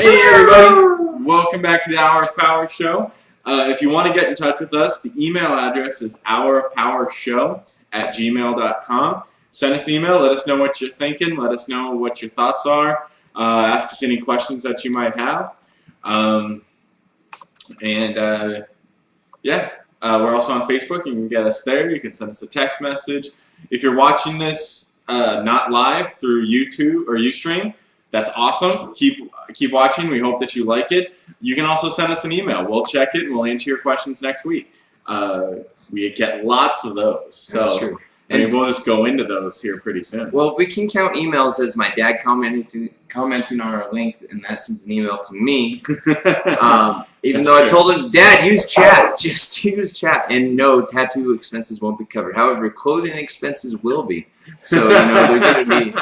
Hey everybody, welcome back to the Hour of Power show. If you want to get in touch with us, the email address is hourofpowershow@gmail.com. Send us an email, let us know what you're thinking, let us know what your thoughts are, ask us any questions that you might have. We're also on Facebook. You can get us there. You can send us a text message. If you're watching this not live through YouTube or Ustream, that's awesome. Keep watching. We hope that you like it. You can also send us an email. We'll check it and we'll answer your questions next week. We get lots of those. That's true. And we'll just go into those here pretty soon. Well, we can count emails as my dad commenting on our link, and that sends an email to me. Even though I told him, Dad, use chat. Just use chat. And no, tattoo expenses won't be covered. However, clothing expenses will be. So, they're going to be.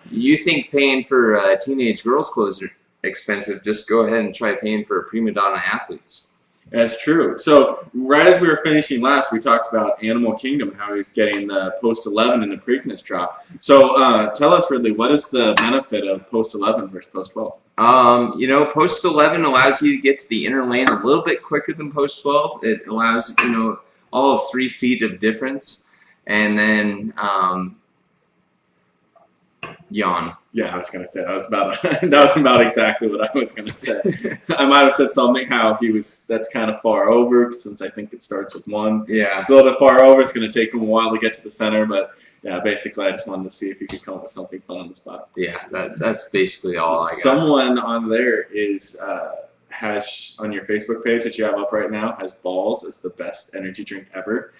You think paying for teenage girls' clothes are expensive, just go ahead and try paying for prima donna athletes. That's true. So right as we were finishing last, we talked about Animal Kingdom and how he's getting the post-11 in the Preakness drop. So tell us, Ridley, what is the benefit of post-11 versus post-12? Post-11 allows you to get to the inner lane a little bit quicker than post-12. It allows, all of 3 feet of difference. And then yawn. Yeah, I was gonna say that was about exactly what I was gonna say. I might have said something how that's kind of far over since I think it starts with 1. Yeah, it's a little bit far over. It's gonna take him a while to get to the center, but yeah, basically I just wanted to see if you could come up with something fun on the spot. Yeah, that's basically all I got. Someone on there has on your Facebook page that you have up right now has Balls as the best energy drink ever.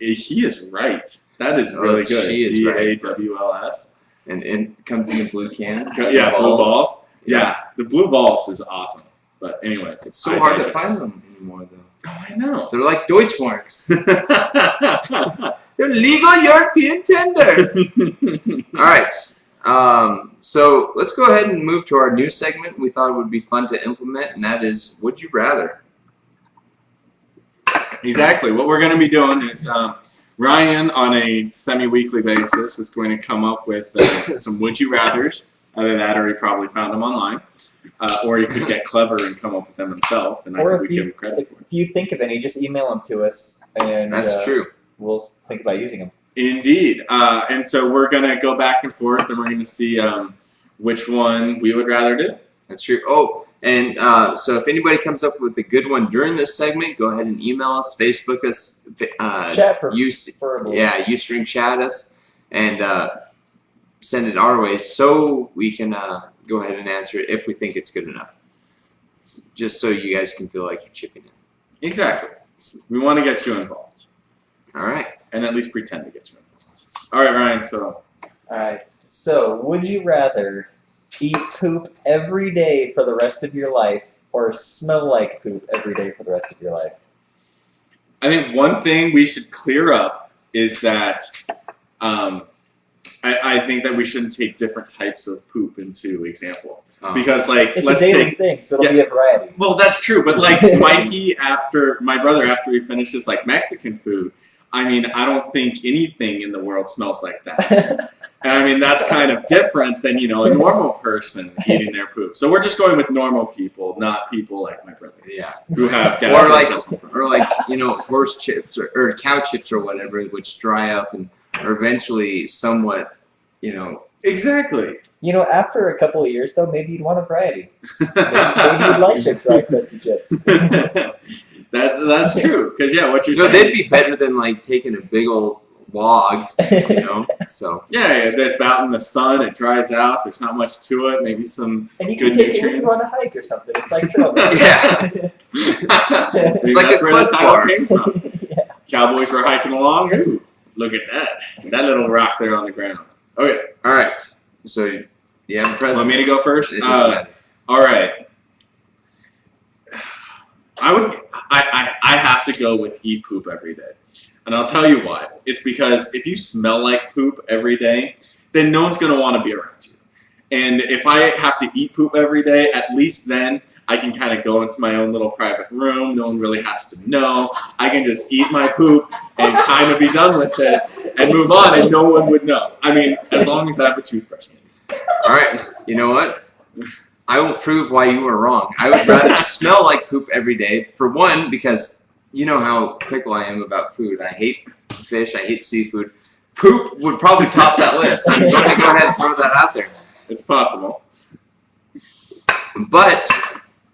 He is right. That is really good. She is right. BAWLS. And it comes in a blue can. Yeah, blue balls. Yeah, the blue balls is awesome. But anyways, it's so hard to find them anymore, though. Oh, I know. They're like Deutschmarks. They're legal European tender. All right. So let's go ahead and move to our new segment we thought it would be fun to implement, and that is Would You Rather? Exactly. What we're going to be doing is Ryan, on a semi-weekly basis, is going to come up with some Would You Rathers. Either that or he probably found them online. Or he could get clever and come up with them himself, and I think we'd give him credit for it. If you think of any, just email them to us. And that's true. We'll think about using them. Indeed. And so we're going to go back and forth, and we're going to see which one we would rather do. That's true. Oh, and so if anybody comes up with a good one during this segment, go ahead and email us, Facebook us, chat preferably. Yeah, Ustream chat us, and send it our way so we can go ahead and answer it if we think it's good enough. Just so you guys can feel like you're chipping in. Exactly. We want to get you involved. All right. And at least pretend to get you involved. All right, Ryan, so. All right. So, would you rather eat poop every day for the rest of your life or smell like poop every day for the rest of your life? I think one thing we should clear up is that I think that we shouldn't take different types of poop into example. Because it's let's a daily thing, so it'll be a variety. Well, that's true, but Mikey, my brother, after he finishes Mexican food, I mean, I don't think anything in the world smells like that. And I mean, that's kind of different than, a normal person eating their poop. So we're just going with normal people, not people like my brother. Yeah. Who have horse chips or cow chips or whatever, which dry up and are eventually somewhat, Exactly. After a couple of years, though, maybe you'd want a variety. Maybe you'd like the dry crusty chips. That's true. Because, what you're saying. They'd be better than, taking a big old log, so. Yeah, it's out in the sun, it dries out, there's not much to it, maybe some good nutrients. And you can go on a hike or something. It's like trail. Yeah. It's like a club bar. Came from. Yeah. Cowboys were hiking along. Ooh, look at that little rock there on the ground. Okay. All right. So, yeah, want me to go first? All right. I have to go with eat poop every day. And I'll tell you why. It's because if you smell like poop every day, then no one's going to want to be around you. And if I have to eat poop every day, at least then I can kind of go into my own little private room. No one really has to know. I can just eat my poop and kind of be done with it and move on, and no one would know. I mean, as long as I have a toothbrush. All right. You know what? I will prove why you were wrong. I would rather smell like poop every day. For one, because you know how fickle I am about food. I hate fish. I hate seafood. Poop would probably top that list. I'm going to go ahead and throw that out there. It's possible. But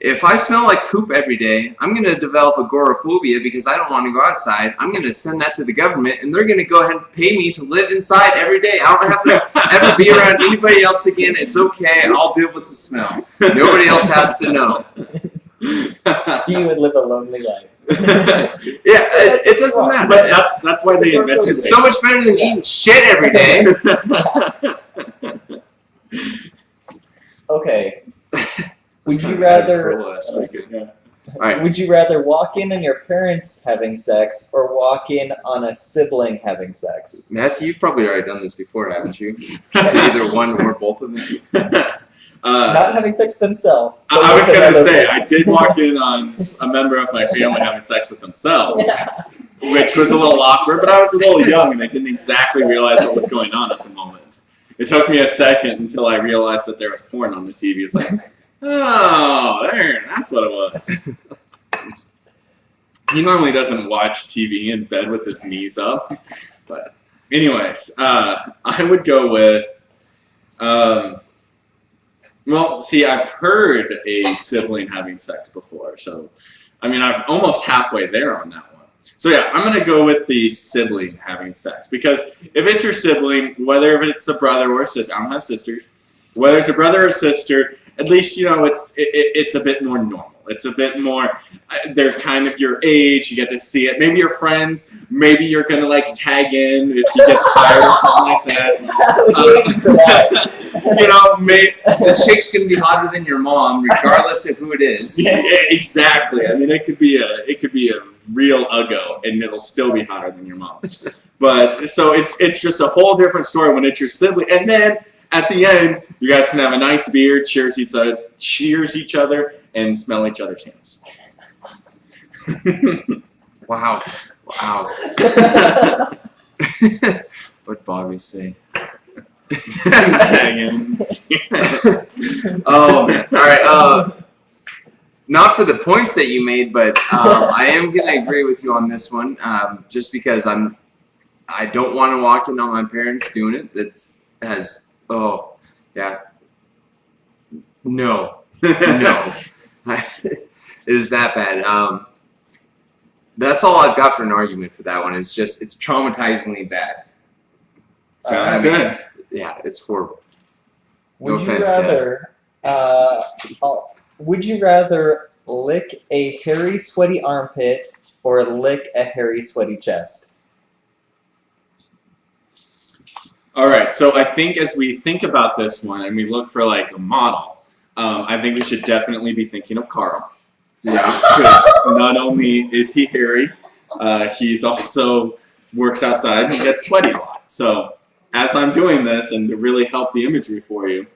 if I smell like poop every day, I'm going to develop agoraphobia because I don't want to go outside. I'm going to send that to the government, and they're going to go ahead and pay me to live inside every day. I don't have to ever be around anybody else again. It's okay. I'll deal with the smell. Nobody else has to know. You would live a lonely life. Yeah, it doesn't matter. But that's why they invented it. It's so much better than eating shit every day. Okay. Would you rather? Yeah. All right. Would you rather walk in on your parents having sex or walk in on a sibling having sex? Matthew, you've probably already done this before, haven't you? To either one or both of them. Not having sex themselves. I was going to say, I did walk in on a member of my family having sex with themselves, which was a little awkward, but I was a little young and I didn't exactly realize what was going on at the moment. It took me a second until I realized that there was porn on the TV. It's like, oh, there, that's what it was. He normally doesn't watch TV in bed with his knees up. But anyways, I would go with, well, see, I've heard a sibling having sex before. So, I mean, I'm almost halfway there on that one. So yeah, I'm going to go with the sibling having sex. Because if it's your sibling, whether it's a brother or a sister, I don't have sisters, whether it's a brother or sister, at least, you know, it's a bit more normal. It's a bit more, they're kind of your age, you get to see it. Maybe you're friends, maybe you're going to, like, tag in if he gets tired or something like that. You know, the chick's going to be hotter than your mom, regardless of who it is. Yeah, exactly. I mean, it could be a real uggo, and it'll still be hotter than your mom. But, so it's just a whole different story when it's your sibling. And then, at the end, you guys can have a nice beer, cheers each other, and smell each other's hands. Wow. What'd Bobby say? Oh, man. All right. Not for the points that you made, but I am going to agree with you on this one, just because I don't want to walk in on my parents doing it. Oh, yeah. No. It is that bad. That's all I've got for an argument for that one. It's traumatizingly bad. Sounds good. Yeah, it's horrible. Would you rather lick a hairy, sweaty armpit or lick a hairy, sweaty chest? All right, so I think as we think about this one and we look for like a model, I think we should definitely be thinking of Carl. Yeah, because not only is he hairy, he's also works outside and he gets sweaty a lot. So as I'm doing this and to really help the imagery for you,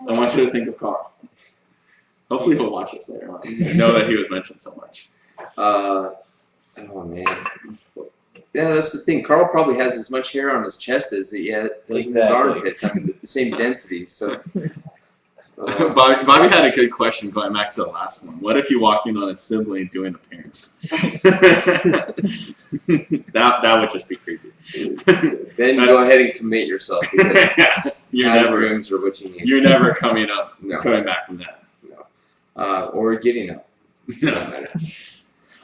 I want you to think of Carl. Hopefully he'll watch this later on. I know that he was mentioned so much. Oh, man. Yeah, that's the thing. Carl probably has as much hair on his chest as he does in his armpits. I mean, the same density. So, Bobby had a good question going back to the last one. What if you walked in on a sibling doing a parent? that would just be creepy. Then go ahead and commit yourself. Yes, dreams are what you need. You're never coming back from that. No. Or getting up. No matter.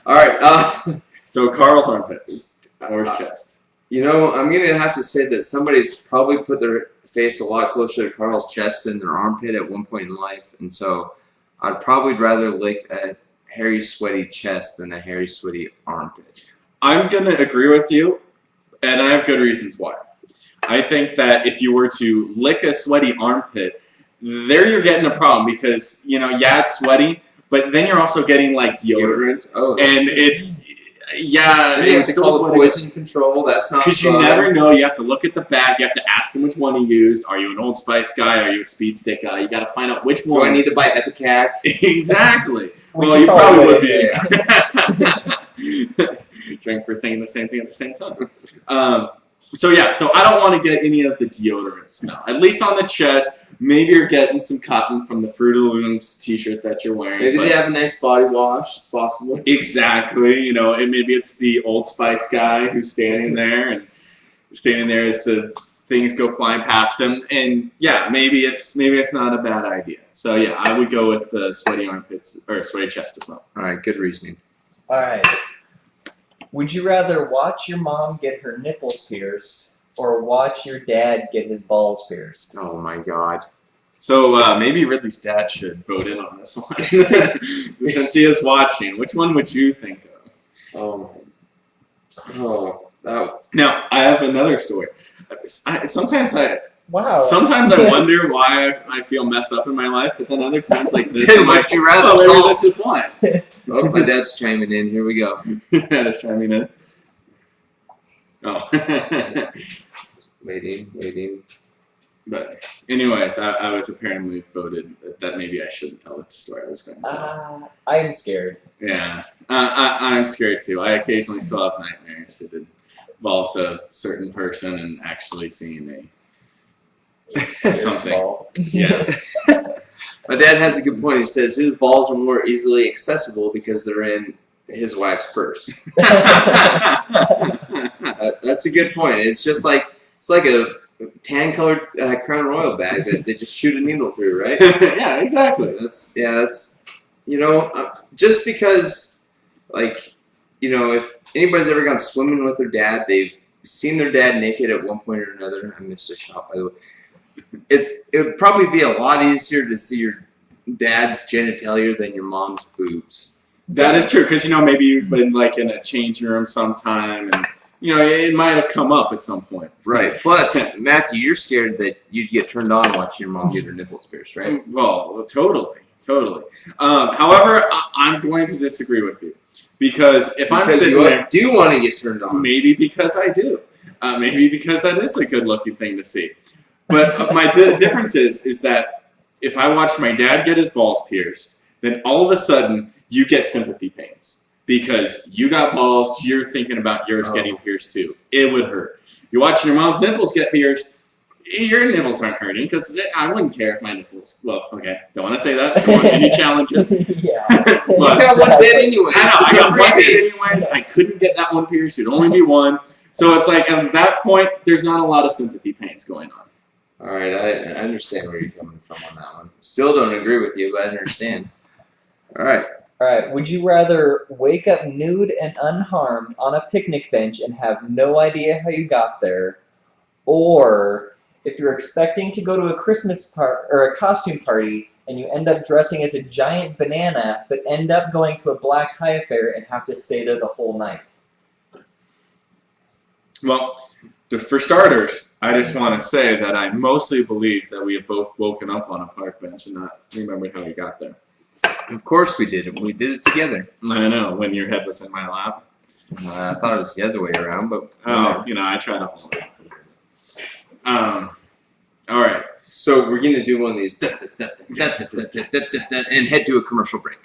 All right. So Carl's armpits. Or his chest. You know, I'm going to have to say that somebody's probably put their face a lot closer to Carl's chest than their armpit at one point in life. And so I'd probably rather lick a hairy, sweaty chest than a hairy, sweaty armpit. I'm going to agree with you, and I have good reasons why. I think that if you were to lick a sweaty armpit, there you're getting a problem because, you know, yeah, it's sweaty, but then you're also getting, like, deodorant. Oh, and it's... Yeah, and you have to call the poison control. That's not because you never know. You have to look at the back. You have to ask them which one he used. Are you an Old Spice guy? Are you a Speed Stick guy? You got to find out which one. Do I need to buy Epicac? Exactly. Well, you probably would be. Drink for thinking the same thing at the same time. So yeah, so I don't want to get any of the deodorant smell. At least on the chest, maybe you're getting some cotton from the Fruit of the Looms t-shirt that you're wearing. Maybe but- they have a nice body wash. It's possible. Exactly, you know, and maybe it's the Old Spice guy who's standing there as the things go flying past him, and yeah, maybe it's not a bad idea. So yeah, I would go with the sweaty armpits or sweaty chest as well. All right, good reasoning. All right. Would you rather watch your mom get her nipples pierced or watch your dad get his balls pierced? Oh my God. So maybe Ridley's dad should vote in on this one since he is watching. Which one would you think of? Now I have another story. Sometimes I Wow. wonder why I feel messed up in my life, but then other times like this, Then I'm like, would you rather oh, maybe solve- this is why. Oh, my dad's chiming in. Here we go. That is chiming in. Oh. Waiting. But anyways, I was apparently voted that maybe I shouldn't tell the story I was going to tell. I am scared. Yeah, I'm scared too. I occasionally still have nightmares. It involves a certain person and actually seeing something. Ball. Yeah. My dad has a good point. He says his balls are more easily accessible because they're in his wife's purse. That's a good point. It's like a tan-colored Crown Royal bag that they just shoot a needle through, right? Yeah, exactly. That's just because, like, if anybody's ever gone swimming with their dad, they've seen their dad naked at one point or another. I missed a shot, by the way. It would probably be a lot easier to see your dad's genitalia than your mom's boobs. That is true, because maybe you've been like in a changing room sometime, and it might have come up at some point. Right. Plus, Matthew, you're scared that you'd get turned on watching your mom get her nipples pierced, right? Well, totally. However, I'm going to disagree with you, because if I'm sitting there, do want to get turned on. maybe because I do, maybe because that is a good-looking thing to see. But my difference is that if I watched my dad get his balls pierced, then all of a sudden you get sympathy pains because you got balls. You're thinking about yours getting pierced too. It would hurt. You're watching your mom's nipples get pierced. Your nipples aren't hurting because I wouldn't care if my nipples. Well, okay, don't want to say that. Don't want any challenges. Yeah. You But got one bit anyways. I know, I got one bit anyways. I couldn't get that one pierced. It'd only be one. So it's like at that point, there's not a lot of sympathy pains going on. All right, I understand where you're coming from on that one. Still don't agree with you, but I understand. All right. All right. Would you rather wake up nude and unharmed on a picnic bench and have no idea how you got there, or if you're expecting to go to a Christmas or a costume party and you end up dressing as a giant banana, but end up going to a black tie affair and have to stay there the whole night? Well, for starters, I just want to say that I mostly believe that we have both woken up on a park bench and not remembered how we got there. Of course we did it. We did it together. I know, when your head was in my lap. I thought it was the other way around, but I tried to hold it. All right. So we're gonna do one of these and head to a commercial break.